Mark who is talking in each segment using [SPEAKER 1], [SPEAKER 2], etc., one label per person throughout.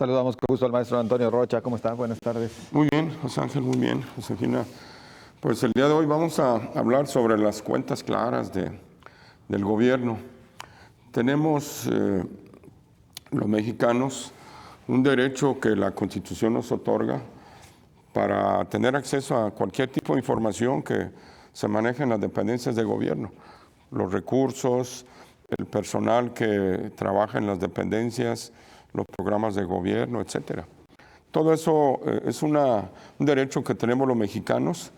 [SPEAKER 1] Saludamos con gusto al maestro Antonio Rocha. ¿Cómo está? Buenas tardes.
[SPEAKER 2] Muy bien, José Ángel, muy bien. Josefina, pues el día de hoy vamos a hablar sobre las cuentas claras del gobierno. Tenemos los mexicanos un derecho que la Constitución nos otorga para tener acceso a cualquier tipo de información que se maneje en las dependencias de gobierno, los recursos, el personal que trabaja en las dependencias, los programas de gobierno, etcétera. Todo eso es un derecho que tenemos los mexicanos,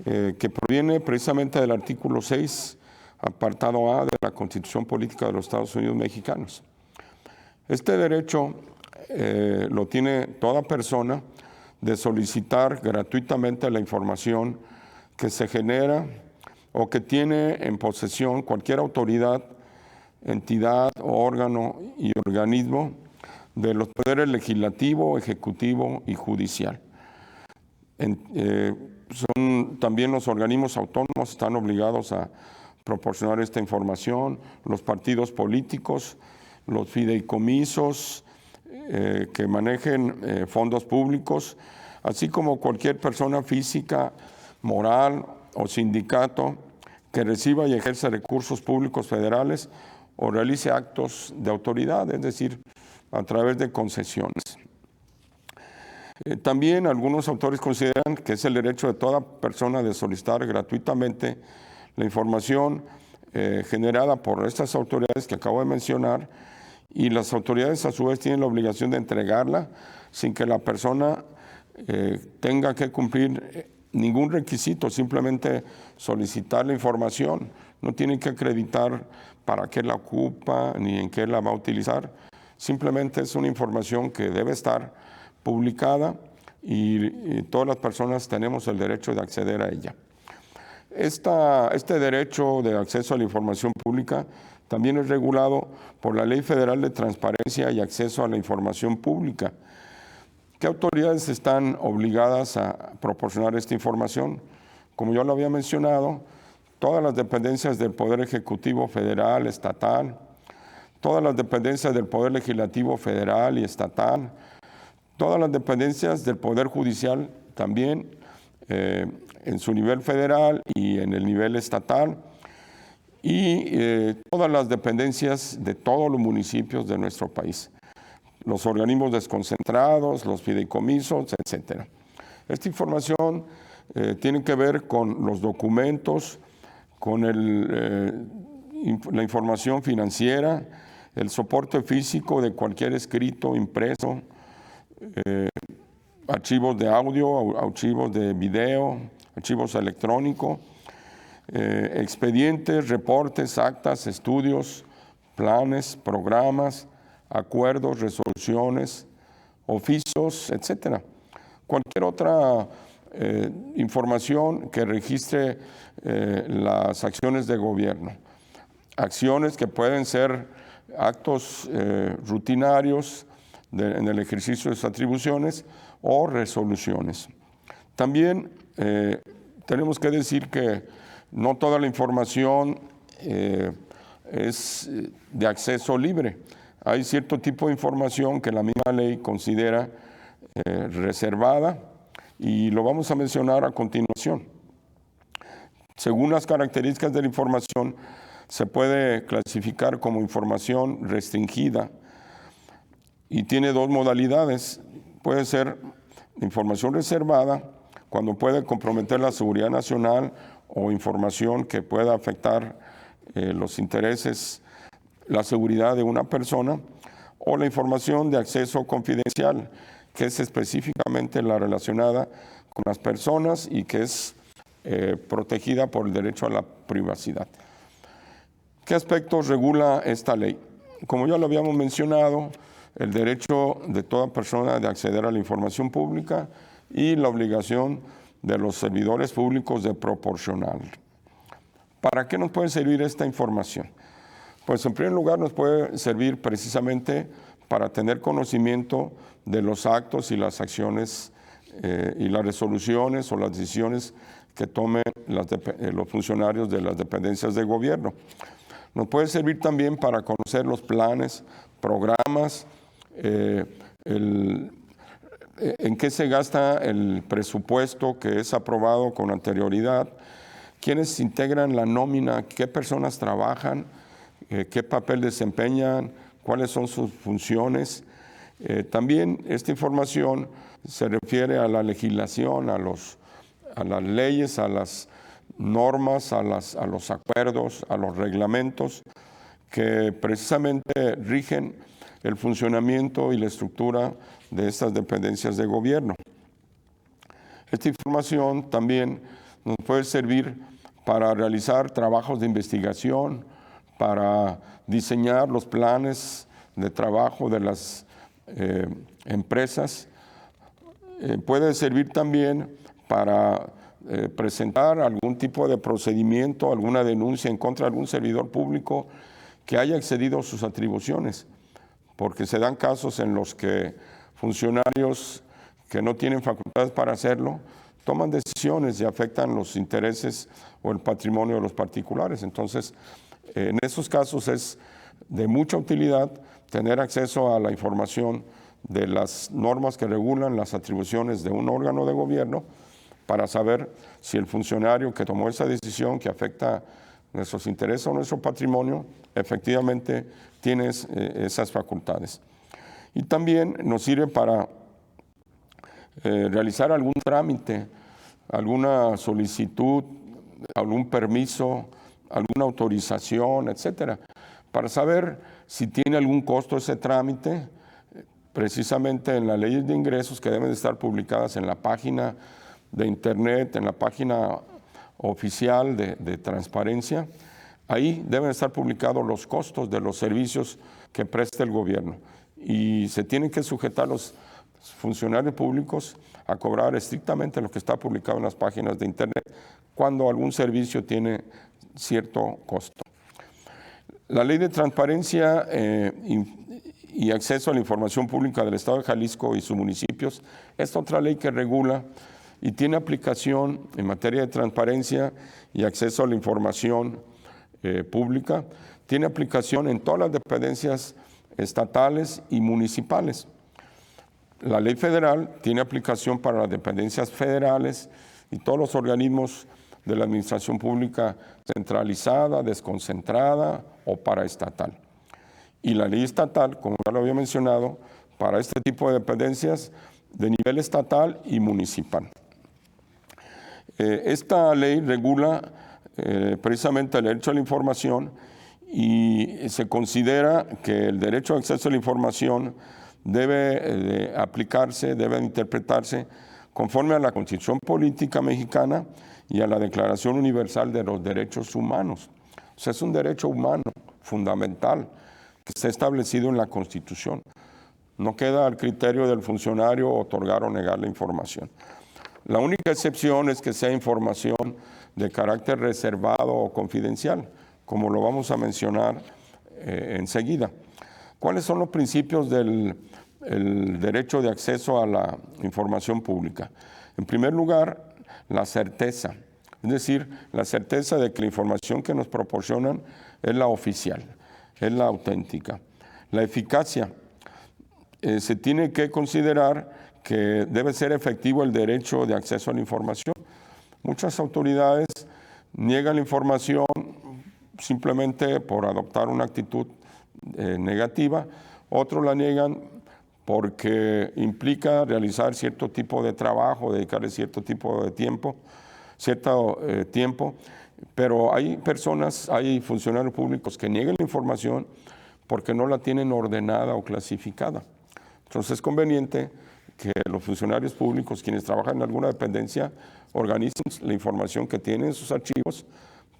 [SPEAKER 2] que proviene precisamente del artículo 6, apartado A de la Constitución Política de los Estados Unidos Mexicanos. Este derecho lo tiene toda persona de solicitar gratuitamente la información que se genera o que tiene en posesión cualquier autoridad, entidad, órgano y organismo de los poderes legislativo, ejecutivo y judicial. También los organismos autónomos están obligados a proporcionar esta información, los partidos políticos, los fideicomisos que manejen fondos públicos, así como cualquier persona física, moral o sindicato que reciba y ejerza recursos públicos federales o realice actos de autoridad, es decir, a través de concesiones. También algunos autores consideran que es el derecho de toda persona de solicitar gratuitamente la información generada por estas autoridades que acabo de mencionar, y las autoridades a su vez tienen la obligación de entregarla sin que la persona tenga que cumplir ningún requisito, simplemente solicitar la información. No tienen que acreditar para qué la ocupa ni en qué la va a utilizar. Simplemente es una información que debe estar publicada y todas las personas tenemos el derecho de acceder a ella. Este derecho de acceso a la información pública también es regulado por la Ley Federal de Transparencia y Acceso a la Información Pública. ¿Qué autoridades están obligadas a proporcionar esta información? Como yo lo había mencionado, todas las dependencias del Poder Ejecutivo Federal, estatal, todas las dependencias del Poder Legislativo Federal y estatal, todas las dependencias del Poder Judicial también en su nivel federal y en el nivel estatal, y todas las dependencias de todos los municipios de nuestro país, los organismos desconcentrados, los fideicomisos, etc. Esta información tiene que ver con los documentos, con la información financiera, el soporte físico de cualquier escrito, impreso, archivos de audio, archivos de video, archivos electrónicos, expedientes, reportes, actas, estudios, planes, programas, acuerdos, resoluciones, oficios, etcétera. Cualquier otra información que registre las acciones de gobierno. Acciones que pueden ser actos rutinarios en el ejercicio de sus atribuciones o resoluciones. También tenemos que decir que no toda la información es de acceso libre. Hay cierto tipo de información que la misma ley considera reservada, y lo vamos a mencionar a continuación. Según las características de la información, se puede clasificar como información restringida y tiene dos modalidades. Puede ser información reservada, cuando puede comprometer la seguridad nacional o información que pueda afectar los intereses, la seguridad de una persona, o la información de acceso confidencial, que es específicamente la relacionada con las personas y que es protegida por el derecho a la privacidad. ¿Qué aspectos regula esta ley? Como ya lo habíamos mencionado, el derecho de toda persona de acceder a la información pública y la obligación de los servidores públicos de proporcionar. ¿Para qué nos puede servir esta información? Pues en primer lugar nos puede servir precisamente para tener conocimiento de los actos y las acciones y las resoluciones o las decisiones que tomen los funcionarios de las dependencias de gobierno. Nos puede servir también para conocer los planes, programas, qué se gasta el presupuesto que es aprobado con anterioridad, quiénes integran la nómina, qué personas trabajan, qué papel desempeñan, cuáles son sus funciones. También esta información se refiere a la legislación, a las leyes, a las normas, a los acuerdos, a los reglamentos que precisamente rigen el funcionamiento y la estructura de estas dependencias de gobierno. Esta información también nos puede servir para realizar trabajos de investigación, para diseñar los planes de trabajo de las empresas. Puede servir también para presentar algún tipo de procedimiento, alguna denuncia en contra de algún servidor público que haya excedido sus atribuciones, porque se dan casos en los que funcionarios que no tienen facultades para hacerlo toman decisiones y afectan los intereses o el patrimonio de los particulares. Entonces, en esos casos es de mucha utilidad tener acceso a la información de las normas que regulan las atribuciones de un órgano de gobierno para saber si el funcionario que tomó esa decisión que afecta nuestros intereses o nuestro patrimonio efectivamente tiene esas facultades. Y también nos sirve para realizar algún trámite, alguna solicitud, algún permiso, alguna autorización, etcétera, para saber si tiene algún costo ese trámite, precisamente en las leyes de ingresos que deben de estar publicadas en la página de internet, en la página oficial de transparencia. Ahí deben estar publicados los costos de los servicios que presta el gobierno y se tienen que sujetar los funcionarios públicos a cobrar estrictamente lo que está publicado en las páginas de internet cuando algún servicio tiene cierto costo. La Ley de Transparencia y Acceso a la Información Pública del Estado de Jalisco y sus municipios es otra ley que regula y tiene aplicación en materia de transparencia y acceso a la información pública. Tiene aplicación en todas las dependencias estatales y municipales. La ley federal tiene aplicación para las dependencias federales y todos los organismos de la administración pública centralizada, desconcentrada o paraestatal. Y la ley estatal, como ya lo había mencionado, para este tipo de dependencias de nivel estatal y municipal. Esta ley regula precisamente el derecho a la información y se considera que el derecho a acceso a la información debe aplicarse, debe interpretarse conforme a la Constitución Política Mexicana y a la Declaración Universal de los Derechos Humanos. O sea, es un derecho humano fundamental que está establecido en la Constitución. No queda al criterio del funcionario otorgar o negar la información. La única excepción es que sea información de carácter reservado o confidencial, como lo vamos a mencionar enseguida. ¿Cuáles son los principios del derecho de acceso a la información pública? En primer lugar, la certeza, es decir, la certeza de que la información que nos proporcionan es la oficial, es la auténtica. La eficacia, se tiene que considerar que debe ser efectivo el derecho de acceso a la información. Muchas autoridades niegan la información simplemente por adoptar una actitud negativa, otros la niegan porque implica realizar cierto tipo de trabajo, dedicarle cierto tipo de tiempo, pero hay personas, hay funcionarios públicos que niegan la información porque no la tienen ordenada o clasificada. Entonces es conveniente que los funcionarios públicos, quienes trabajan en alguna dependencia, organicen la información que tienen en sus archivos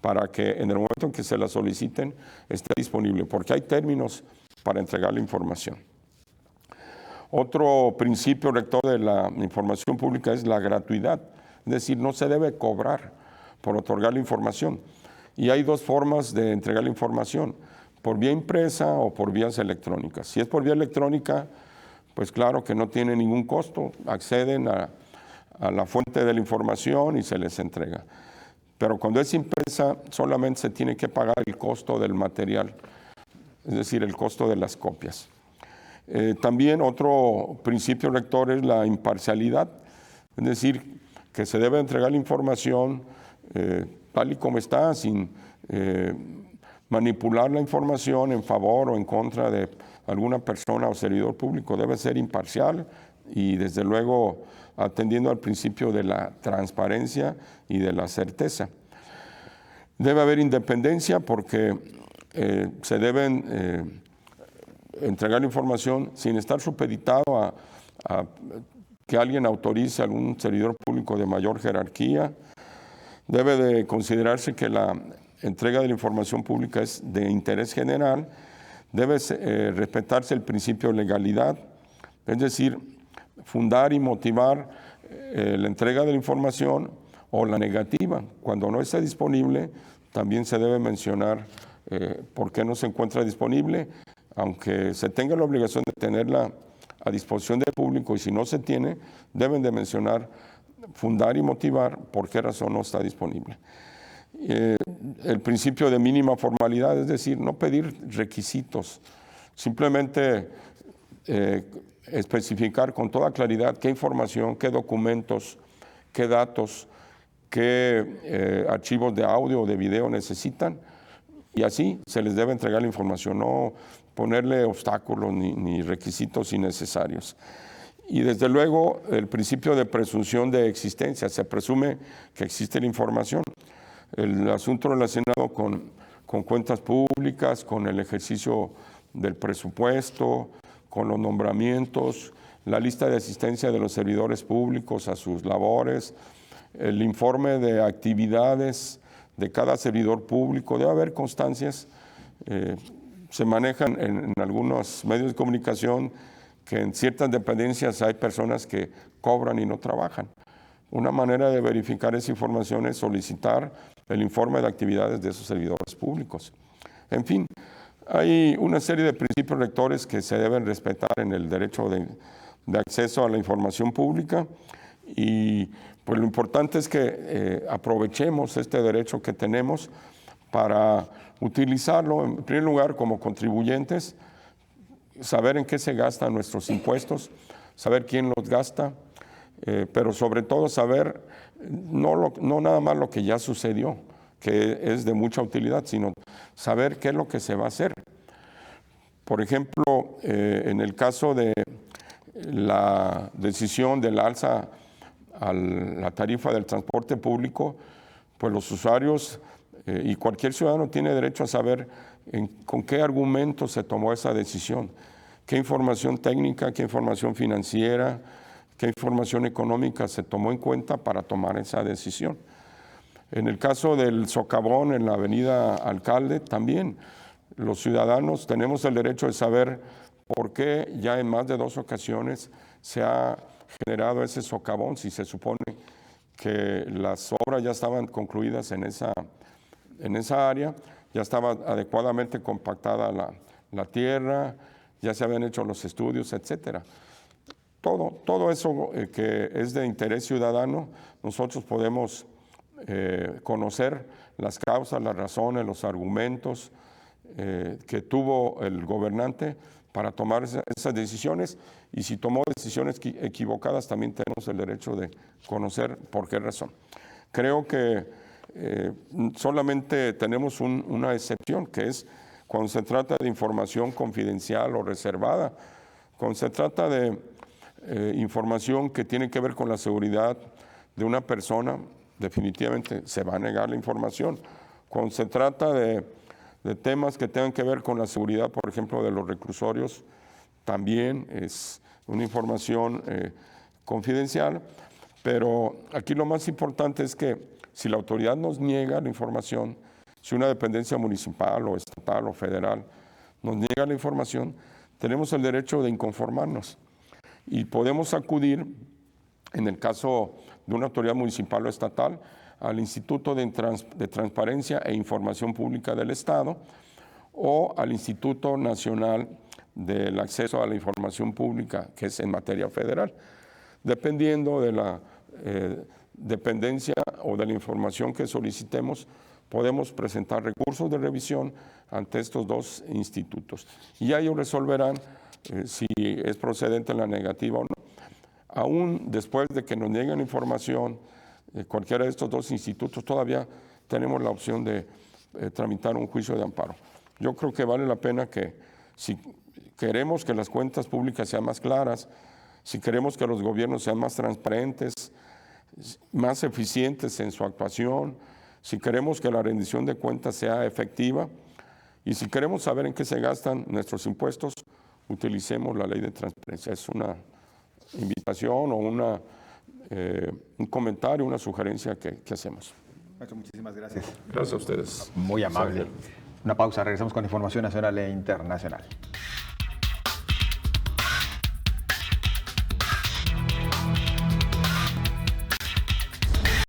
[SPEAKER 2] para que en el momento en que se la soliciten esté disponible, porque hay términos para entregar la información. Otro principio rector de la información pública es la gratuidad, es decir, no se debe cobrar por otorgar la información. Y hay dos formas de entregar la información, por vía impresa o por vías electrónicas. Si es por vía electrónica, pues claro que no tiene ningún costo, acceden a la fuente de la información y se les entrega. Pero cuando es impresa, solamente se tiene que pagar el costo del material, es decir, el costo de las copias. También otro principio rector es la imparcialidad, es decir, que se debe entregar la información tal y como está, sin manipular la información en favor o en contra de alguna persona o servidor público. Debe ser imparcial y desde luego atendiendo al principio de la transparencia y de la certeza. Debe haber independencia porque se deben entregar la información sin estar supeditado a que alguien autorice a algún servidor público de mayor jerarquía. Debe de considerarse que la entrega de la información pública es de interés general. Debe respetarse el principio de legalidad, es decir, fundar y motivar la entrega de la información o la negativa. Cuando no está disponible, también se debe mencionar por qué no se encuentra disponible, aunque se tenga la obligación de tenerla a disposición del público, y si no se tiene, deben de mencionar, fundar y motivar por qué razón no está disponible. El principio de mínima formalidad, es decir, no pedir requisitos, simplemente especificar con toda claridad qué información, qué documentos, qué datos, qué archivos de audio o de video necesitan, y así se les debe entregar la información, no ponerle obstáculos ni requisitos innecesarios. Y desde luego el principio de presunción de existencia, se presume que existe la información. El asunto relacionado con cuentas públicas, con el ejercicio del presupuesto, con los nombramientos, la lista de asistencia de los servidores públicos a sus labores, el informe de actividades de cada servidor público. Debe haber constancias. Se manejan en algunos medios de comunicación que en ciertas dependencias hay personas que cobran y no trabajan. Una manera de verificar esa información es solicitar el informe de actividades de esos servidores públicos. En fin, hay una serie de principios rectores que se deben respetar en el derecho de acceso a la información pública, y pues lo importante es que aprovechemos este derecho que tenemos para utilizarlo, en primer lugar, como contribuyentes, saber en qué se gastan nuestros impuestos, saber quién los gasta, pero sobre todo saber no nada más lo que ya sucedió, que es de mucha utilidad, sino saber qué es lo que se va a hacer. Por ejemplo, en el caso de la decisión del alza a la tarifa del transporte público, pues los usuarios y cualquier ciudadano tiene derecho a saber con qué argumento se tomó esa decisión, qué información técnica, qué información financiera, qué información económica se tomó en cuenta para tomar esa decisión. En el caso del socavón en la avenida Alcalde, también los ciudadanos tenemos el derecho de saber por qué ya en más de 2 ocasiones se ha generado ese socavón, si se supone que las obras ya estaban concluidas en esa área, ya estaba adecuadamente compactada la tierra, ya se habían hecho los estudios, etcétera. Todo eso que es de interés ciudadano, nosotros podemos conocer las causas, las razones, los argumentos que tuvo el gobernante para tomar esas decisiones, y si tomó decisiones equivocadas también tenemos el derecho de conocer por qué razón. Creo que solamente tenemos una excepción, que es cuando se trata de información confidencial o reservada, cuando se trata de información que tiene que ver con la seguridad de una persona, definitivamente se va a negar la información. Cuando se trata de temas que tengan que ver con la seguridad, por ejemplo, de los reclusorios, también es una información confidencial, pero aquí lo más importante es que si la autoridad nos niega la información, si una dependencia municipal o estatal o federal nos niega la información, tenemos el derecho de inconformarnos y podemos acudir, en el caso de una autoridad municipal o estatal, al Instituto de Transparencia e Información Pública del Estado o al Instituto Nacional del Acceso a la Información Pública, que es en materia federal. Dependiendo de la dependencia o de la información que solicitemos, podemos presentar recursos de revisión ante estos 2 institutos. Y ellos resolverán si es procedente la negativa o no. Aún después de que nos nieguen información, cualquiera de estos dos institutos, todavía tenemos la opción de tramitar un juicio de amparo. Yo creo que vale la pena que, si queremos que las cuentas públicas sean más claras, si queremos que los gobiernos sean más transparentes, más eficientes en su actuación, si queremos que la rendición de cuentas sea efectiva y si queremos saber en qué se gastan nuestros impuestos, utilicemos la ley de transparencia. Es una invitación o un comentario, una sugerencia que hacemos.
[SPEAKER 1] Maestro, muchísimas gracias.
[SPEAKER 2] Gracias a ustedes.
[SPEAKER 1] Muy amable. Una pausa, regresamos con información nacional e internacional.